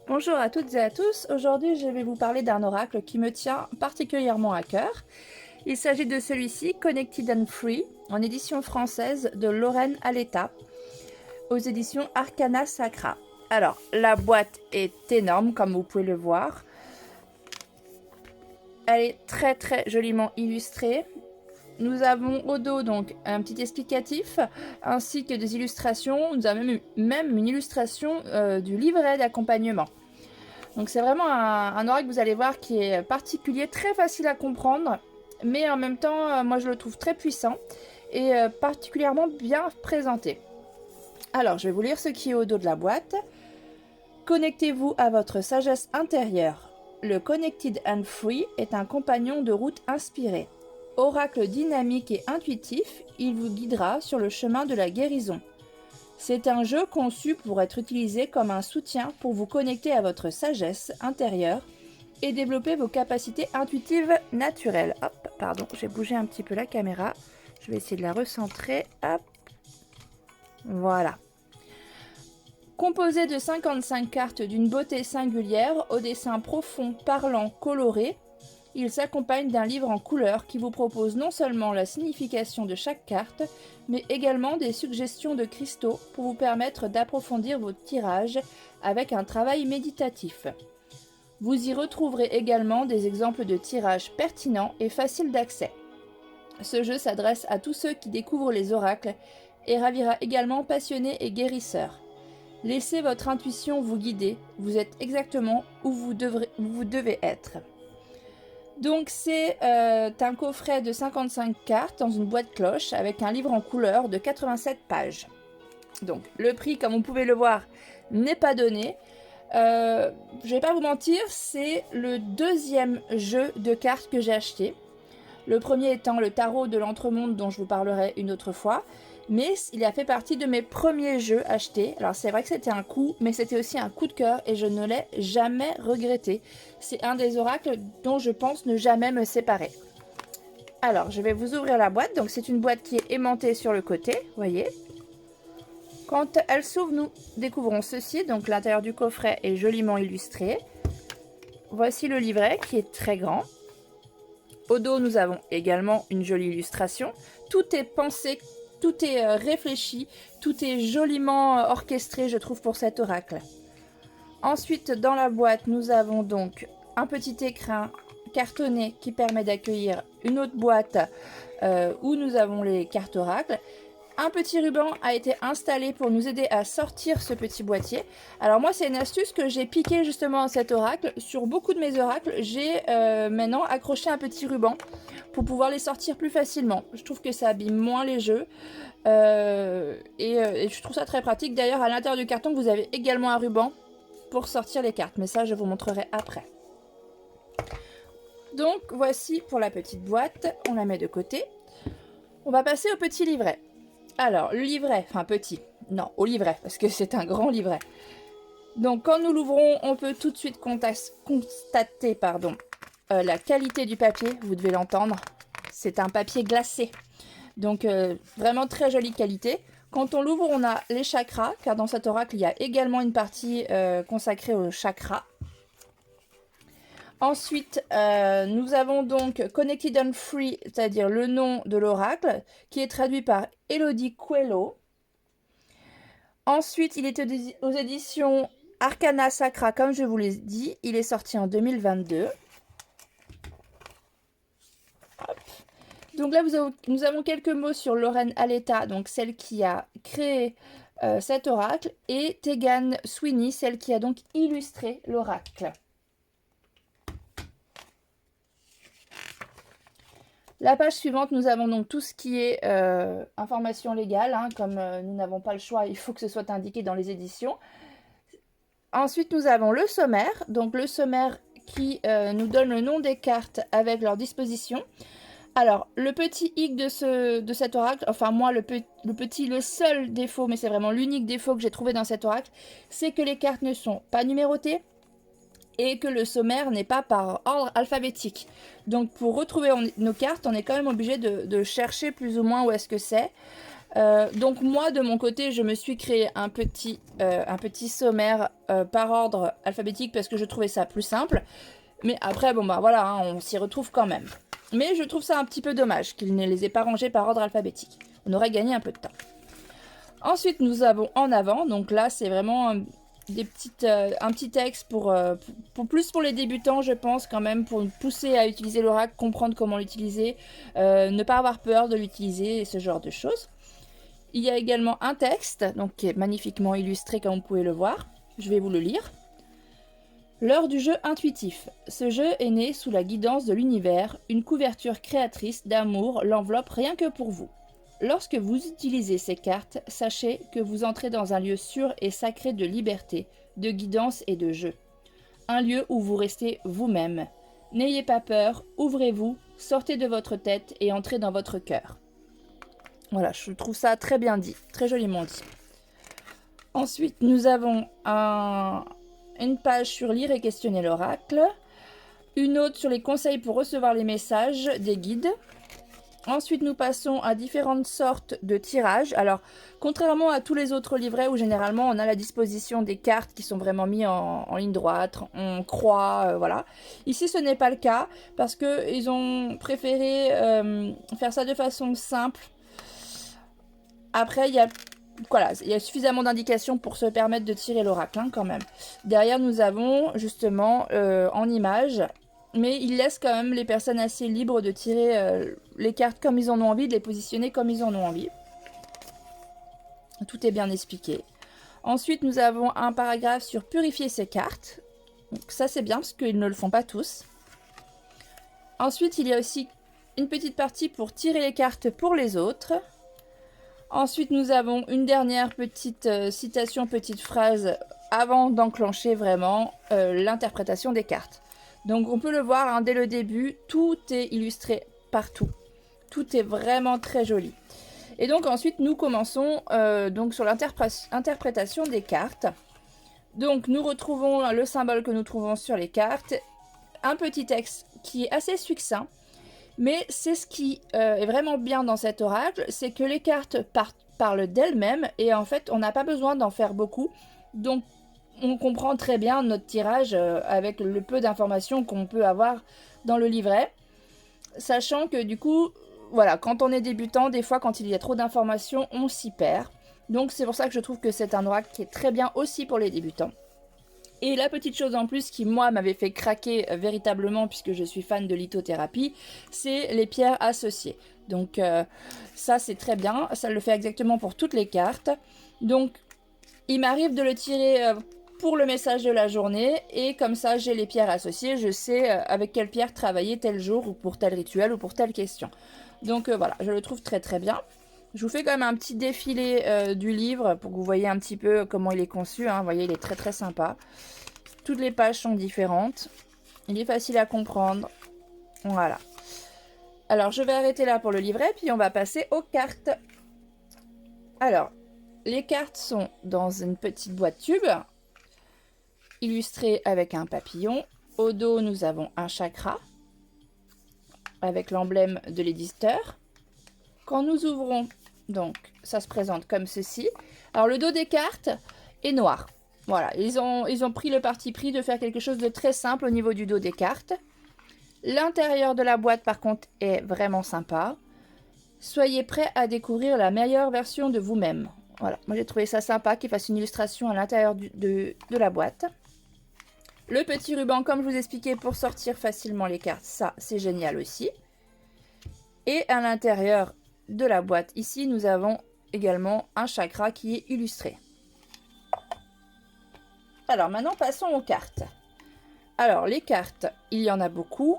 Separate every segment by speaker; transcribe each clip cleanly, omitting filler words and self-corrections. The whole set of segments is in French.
Speaker 1: Bonjour à toutes et à tous, aujourd'hui je vais vous parler d'un oracle qui me tient particulièrement à cœur. Il s'agit de celui-ci, Connected and Free, en édition française de Lorraine Aletta, aux éditions Arcana Sacra. Alors, la boîte est énorme comme vous pouvez le voir. Elle est très joliment illustrée. Nous avons au dos donc un petit explicatif ainsi que des illustrations. Nous avons même une illustration du livret d'accompagnement. Donc c'est vraiment un oracle, vous allez voir, qui est particulier, très facile à comprendre, mais en même temps, moi je le trouve très puissant et particulièrement bien présenté. Alors, je vais vous lire ce qui est au dos de la boîte. Connectez-vous à votre sagesse intérieure. Le Connected and Free est un compagnon de route inspiré. Oracle dynamique et intuitif, il vous guidera sur le chemin de la guérison. C'est un jeu conçu pour être utilisé comme un soutien pour vous connecter à votre sagesse intérieure et développer vos capacités intuitives naturelles. Hop, pardon, j'ai bougé un petit peu la caméra. Je vais essayer de la recentrer. Hop, voilà. Composé de 55 cartes d'une beauté singulière, au dessin profond, parlant, coloré, il s'accompagne d'un livre en couleurs qui vous propose non seulement la signification de chaque carte, mais également des suggestions de cristaux pour vous permettre d'approfondir vos tirages avec un travail méditatif. Vous y retrouverez également des exemples de tirages pertinents et faciles d'accès. Ce jeu s'adresse à tous ceux qui découvrent les oracles et ravira également passionnés et guérisseurs. Laissez votre intuition vous guider, vous êtes exactement où vous devez être. Donc c'est un coffret de 55 cartes dans une boîte cloche avec un livre en couleur de 87 pages. Donc le prix, comme vous pouvez le voir, n'est pas donné. Je vais pas vous mentir, c'est le deuxième jeu de cartes que j'ai acheté. Le premier étant le tarot de l'Entremonde dont je vous parlerai une autre fois. Mais il a fait partie de mes premiers jeux achetés. Alors c'est vrai que c'était un coup, mais c'était aussi un coup de cœur et je ne l'ai jamais regretté. C'est un des oracles dont je pense ne jamais me séparer. Alors je vais vous ouvrir la boîte. Donc c'est une boîte qui est aimantée sur le côté, voyez. Quand elle s'ouvre, nous découvrons ceci. Donc l'intérieur du coffret est joliment illustré. Voici le livret qui est très grand. Au dos, nous avons également une jolie illustration. Tout est pensé, tout est réfléchi, tout est joliment orchestré, je trouve, pour cet oracle. Ensuite, dans la boîte, nous avons donc un petit écrin cartonné qui permet d'accueillir une autre boîte où nous avons les cartes oracles. Un petit ruban a été installé pour nous aider à sortir ce petit boîtier. Alors moi, c'est une astuce que j'ai piqué justement à cet oracle. Sur beaucoup de mes oracles, j'ai maintenant accroché un petit ruban pour pouvoir les sortir plus facilement. Je trouve que ça abîme moins les jeux et je trouve ça très pratique. D'ailleurs, à l'intérieur du carton, vous avez également un ruban pour sortir les cartes. Mais ça, je vous montrerai après. Donc, voici pour la petite boîte. On la met de côté. On va passer au petit livret. Alors, le livret, enfin petit, non, au livret, parce que c'est un grand livret. Donc, quand nous l'ouvrons, on peut tout de suite constater la qualité du papier, vous devez l'entendre. C'est un papier glacé, donc vraiment très jolie qualité. Quand on l'ouvre, on a les chakras, car dans cet oracle, il y a également une partie consacrée aux chakras. Ensuite, nous avons donc Connected and Free, c'est-à-dire le nom de l'oracle, qui est traduit par Elodie Coelho. Ensuite, il était aux éditions Arcana Sacra, comme je vous l'ai dit. Il est sorti en 2022. Hop. Donc là, nous avons quelques mots sur Lorraine Aletta, donc celle qui a créé cet oracle, et Tegan Sweeney, celle qui a donc illustré l'oracle. La page suivante, nous avons donc tout ce qui est information légale, hein, comme nous n'avons pas le choix, il faut que ce soit indiqué dans les éditions. Ensuite, nous avons le sommaire, donc le sommaire qui nous donne le nom des cartes avec leur disposition. Alors, le petit hic de cet oracle, enfin moi, le seul défaut, mais c'est vraiment l'unique défaut que j'ai trouvé dans cet oracle, c'est que les cartes ne sont pas numérotées et que le sommaire n'est pas par ordre alphabétique. Donc pour retrouver nos cartes, on est quand même obligé de chercher plus ou moins où est-ce que c'est. Donc moi, de mon côté, je me suis créé un petit sommaire par ordre alphabétique parce que je trouvais ça plus simple. Mais après, bon bah voilà, hein, on s'y retrouve quand même. Mais je trouve ça un petit peu dommage qu'ils ne les aient pas rangés par ordre alphabétique. On aurait gagné un peu de temps. Ensuite, nous avons en avant. Donc là, c'est vraiment un petit texte pour plus pour les débutants, je pense, quand même, pour pousser à utiliser l'oracle, comprendre comment l'utiliser, ne pas avoir peur de l'utiliser et ce genre de choses. Il y a également un texte, donc qui est magnifiquement illustré comme vous pouvez le voir. Je vais vous le lire. L'heure du jeu intuitif. Ce jeu est né sous la guidance de l'univers, une couverture créatrice d'amour l'enveloppe rien que pour vous. Lorsque vous utilisez ces cartes, sachez que vous entrez dans un lieu sûr et sacré de liberté, de guidance et de jeu. Un lieu où vous restez vous-même. N'ayez pas peur, ouvrez-vous, sortez de votre tête et entrez dans votre cœur. Voilà, je trouve ça très bien dit, très joliment dit. Ensuite, nous avons une page sur lire et questionner l'oracle, une autre sur les conseils pour recevoir les messages des guides. Ensuite, nous passons à différentes sortes de tirages. Alors, contrairement à tous les autres livrets où généralement on a à la disposition des cartes qui sont vraiment mises en ligne droite, en croix, voilà. Ici, ce n'est pas le cas parce qu'ils ont préféré faire ça de façon simple. Après, il y a suffisamment d'indications pour se permettre de tirer l'oracle, hein, quand même. Derrière, nous avons justement en images, mais ils laissent quand même les personnes assez libres de tirer les cartes comme ils en ont envie, de les positionner comme ils en ont envie. Tout est bien expliqué. Ensuite, nous avons un paragraphe sur purifier ses cartes. Donc ça, c'est bien parce qu'ils ne le font pas tous. Ensuite, il y a aussi une petite partie pour tirer les cartes pour les autres. Ensuite, nous avons une dernière petite citation, petite phrase avant d'enclencher vraiment l'interprétation des cartes. Donc, on peut le voir, hein, dès le début, tout est illustré partout. Tout est vraiment très joli. Et donc, ensuite, nous commençons donc sur l'interprétation des cartes. Donc, nous retrouvons le symbole que nous trouvons sur les cartes. Un petit texte qui est assez succinct. Mais c'est ce qui est vraiment bien dans cet oracle, c'est que les cartes parlent d'elles-mêmes et en fait on n'a pas besoin d'en faire beaucoup. Donc on comprend très bien notre tirage avec le peu d'informations qu'on peut avoir dans le livret. Sachant que du coup, voilà, quand on est débutant, des fois quand il y a trop d'informations, on s'y perd. Donc c'est pour ça que je trouve que c'est un oracle qui est très bien aussi pour les débutants. Et la petite chose en plus qui, moi, m'avait fait craquer véritablement, puisque je suis fan de lithothérapie, c'est les pierres associées. Donc ça, c'est très bien. Ça le fait exactement pour toutes les cartes. Donc, il m'arrive de le tirer pour le message de la journée. Et comme ça, j'ai les pierres associées. Je sais avec quelle pierre travailler tel jour, ou pour tel rituel, ou pour telle question. Donc voilà, je le trouve très très bien. Je vous fais quand même un petit défilé du livre pour que vous voyez un petit peu comment il est conçu, hein. Vous voyez, il est très très sympa. Toutes les pages sont différentes. Il est facile à comprendre. Voilà. Alors, je vais arrêter là pour le livret, puis on va passer aux cartes. Alors, les cartes sont dans une petite boîte tube, illustrée avec un papillon. Au dos, nous avons un chakra, avec l'emblème de l'éditeur. Quand nous ouvrons, donc, ça se présente comme ceci. Alors, le dos des cartes est noir. Voilà, ils ont pris le parti pris de faire quelque chose de très simple au niveau du dos des cartes. L'intérieur de la boîte, par contre, est vraiment sympa. Soyez prêts à découvrir la meilleure version de vous-même. Voilà, moi j'ai trouvé ça sympa qu'ils fassent une illustration à l'intérieur de la boîte. Le petit ruban, comme je vous expliquais, pour sortir facilement les cartes, ça c'est génial aussi. Et à l'intérieur de la boîte, ici, nous avons également un chakra qui est illustré. Alors maintenant, passons aux cartes. Alors, les cartes, il y en a beaucoup.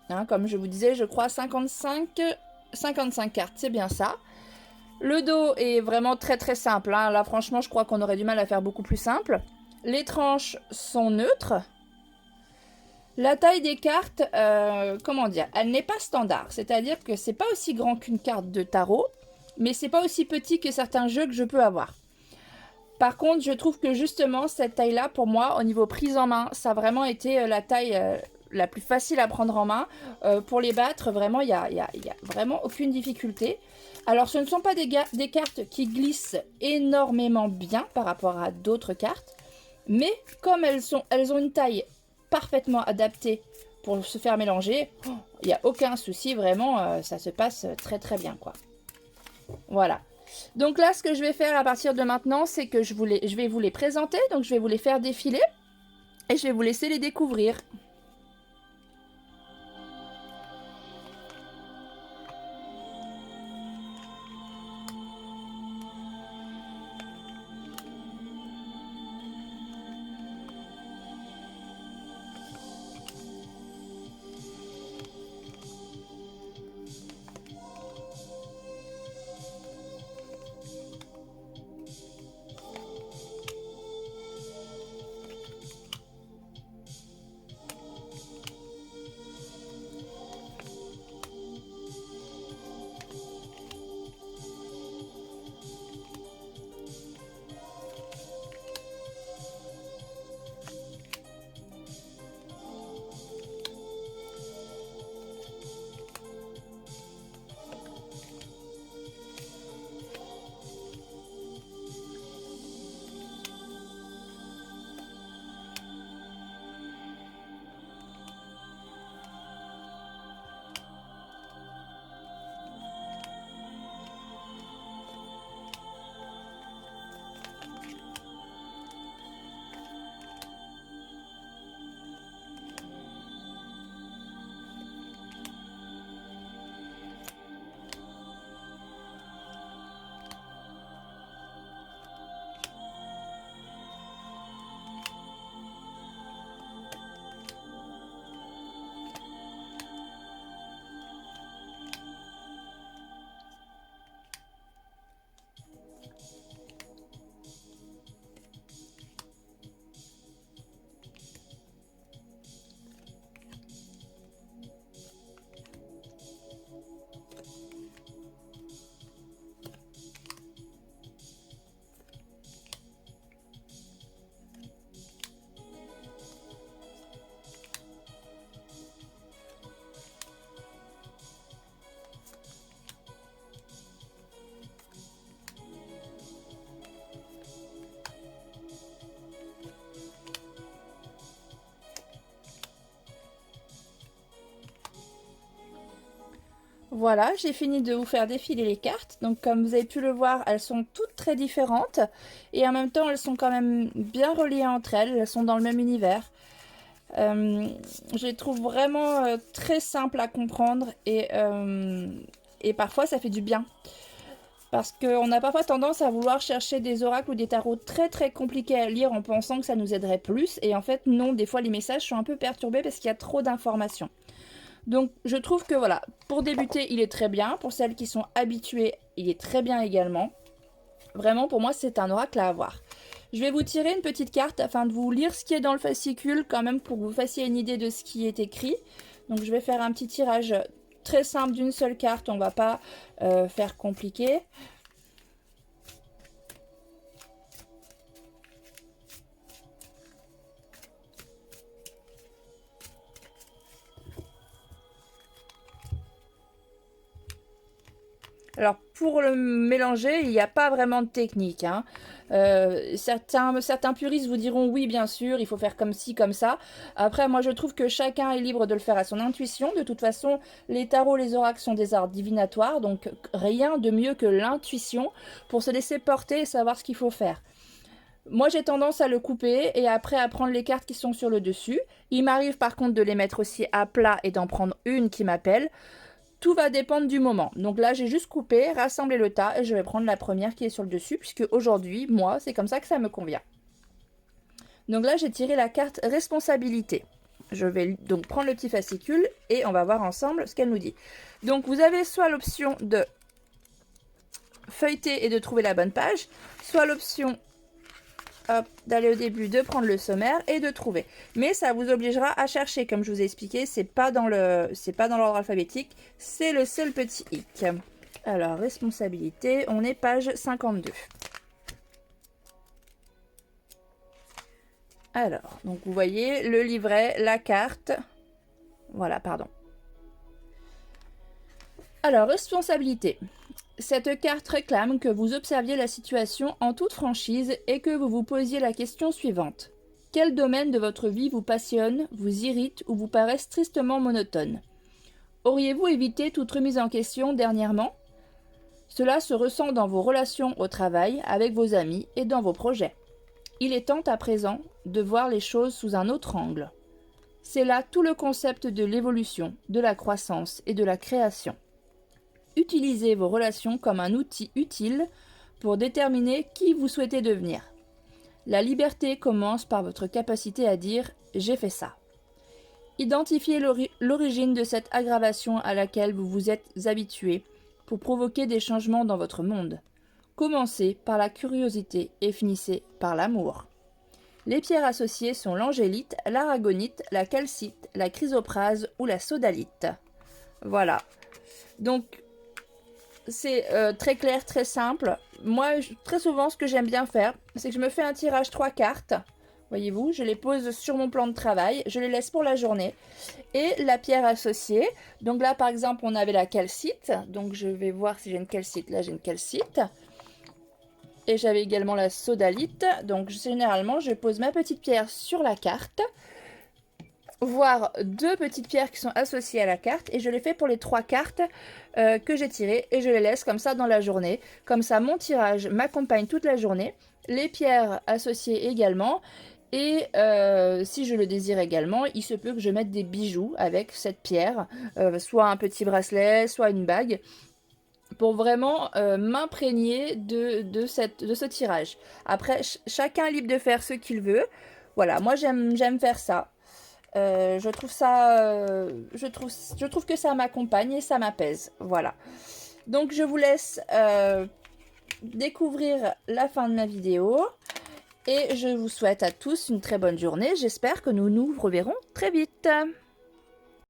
Speaker 1: Hein, comme je vous disais, je crois 55 cartes, c'est bien ça. Le dos est vraiment très très simple. Hein. Là, franchement, je crois qu'on aurait du mal à faire beaucoup plus simple. Les tranches sont neutres. La taille des cartes, comment dire, elle n'est pas standard. C'est-à-dire que c'est pas aussi grand qu'une carte de tarot, mais c'est pas aussi petit que certains jeux que je peux avoir. Par contre, je trouve que justement, cette taille-là, pour moi, au niveau prise en main, ça a vraiment été la taille la plus facile à prendre en main. Pour les battre, vraiment, il y a vraiment aucune difficulté. Alors, ce ne sont pas des cartes qui glissent énormément bien par rapport à d'autres cartes, mais comme elles ont une taille parfaitement adaptée pour se faire mélanger, il n'y a aucun souci, vraiment, ça se passe très très bien, quoi. Voilà. Donc là, ce que je vais faire à partir de maintenant, c'est que je vais vous les présenter, donc je vais vous les faire défiler et je vais vous laisser les découvrir. Voilà, j'ai fini de vous faire défiler les cartes. Donc comme vous avez pu le voir, elles sont toutes très différentes. Et en même temps, elles sont quand même bien reliées entre elles. Elles sont dans le même univers. Je les trouve vraiment très simples à comprendre. Et parfois, ça fait du bien. Parce qu'on a parfois tendance à vouloir chercher des oracles ou des tarots très très compliqués à lire en pensant que ça nous aiderait plus. Et en fait, non, des fois les messages sont un peu perturbés parce qu'il y a trop d'informations. Donc je trouve que voilà, pour débuter, il est très bien. Pour celles qui sont habituées, il est très bien également. Vraiment, pour moi, c'est un oracle à avoir. Je vais vous tirer une petite carte afin de vous lire ce qui est dans le fascicule, quand même pour que vous fassiez une idée de ce qui est écrit. Donc je vais faire un petit tirage très simple d'une seule carte, on ne va pas faire compliqué. Alors pour le mélanger, il n'y a pas vraiment de technique, hein. Certains puristes vous diront oui bien sûr, il faut faire comme ci, comme ça. Après moi je trouve que chacun est libre de le faire à son intuition. De toute façon les tarots, les oracles sont des arts divinatoires, donc rien de mieux que l'intuition pour se laisser porter et savoir ce qu'il faut faire. Moi j'ai tendance à le couper et après à prendre les cartes qui sont sur le dessus. Il m'arrive par contre de les mettre aussi à plat et d'en prendre une qui m'appelle. Tout va dépendre du moment. Donc là, j'ai juste coupé, rassemblé le tas et je vais prendre la première qui est sur le dessus puisque aujourd'hui, moi, c'est comme ça que ça me convient. Donc là, j'ai tiré la carte responsabilité. Je vais donc prendre le petit fascicule et on va voir ensemble ce qu'elle nous dit. Donc vous avez soit l'option de feuilleter et de trouver la bonne page, soit l'option d'aller au début, de prendre le sommaire et de trouver. Mais ça vous obligera à chercher, comme je vous ai expliqué, c'est pas dans l'ordre alphabétique, c'est le seul petit hic. Alors, responsabilité, on est page 52. Alors, donc vous voyez le livret, la carte, Voilà, pardon. Alors, responsabilité. Cette carte réclame que vous observiez la situation en toute franchise et que vous vous posiez la question suivante. Quel domaine de votre vie vous passionne, vous irrite ou vous paraît tristement monotone? Auriez-vous évité toute remise en question dernièrement? Cela se ressent dans vos relations au travail, avec vos amis et dans vos projets. Il est temps à présent de voir les choses sous un autre angle. C'est là tout le concept de l'évolution, de la croissance et de la création. Utilisez vos relations comme un outil utile pour déterminer qui vous souhaitez devenir. La liberté commence par votre capacité à dire « j'ai fait ça ». Identifiez l'origine de cette aggravation à laquelle vous vous êtes habitué pour provoquer des changements dans votre monde. Commencez par la curiosité et finissez par l'amour. Les pierres associées sont l'angélite, l'aragonite, la calcite, la chrysoprase ou la sodalite. Voilà. Donc, c'est très clair, très simple. Moi, très souvent, ce que j'aime bien faire, c'est que je me fais un tirage 3 cartes. Voyez-vous, je les pose sur mon plan de travail, je les laisse pour la journée. Et la pierre associée, donc là, par exemple, on avait la calcite. Donc, je vais voir si j'ai une calcite. Là, j'ai une calcite. Et j'avais également la sodalite. Donc, généralement, je pose ma petite pierre sur la carte. Voire 2 petites pierres qui sont associées à la carte, et je les fais pour les 3 cartes que j'ai tirées, et je les laisse comme ça dans la journée. Comme ça, mon tirage m'accompagne toute la journée, les pierres associées également, et si je le désire également, il se peut que je mette des bijoux avec cette pierre, soit un petit bracelet, soit une bague, pour vraiment m'imprégner de ce tirage. Après, chacun est libre de faire ce qu'il veut. Voilà, moi j'aime faire ça. Je trouve que ça m'accompagne et ça m'apaise. Voilà. Donc je vous laisse découvrir la fin de ma vidéo. Et je vous souhaite à tous une très bonne journée. J'espère que nous nous reverrons très vite.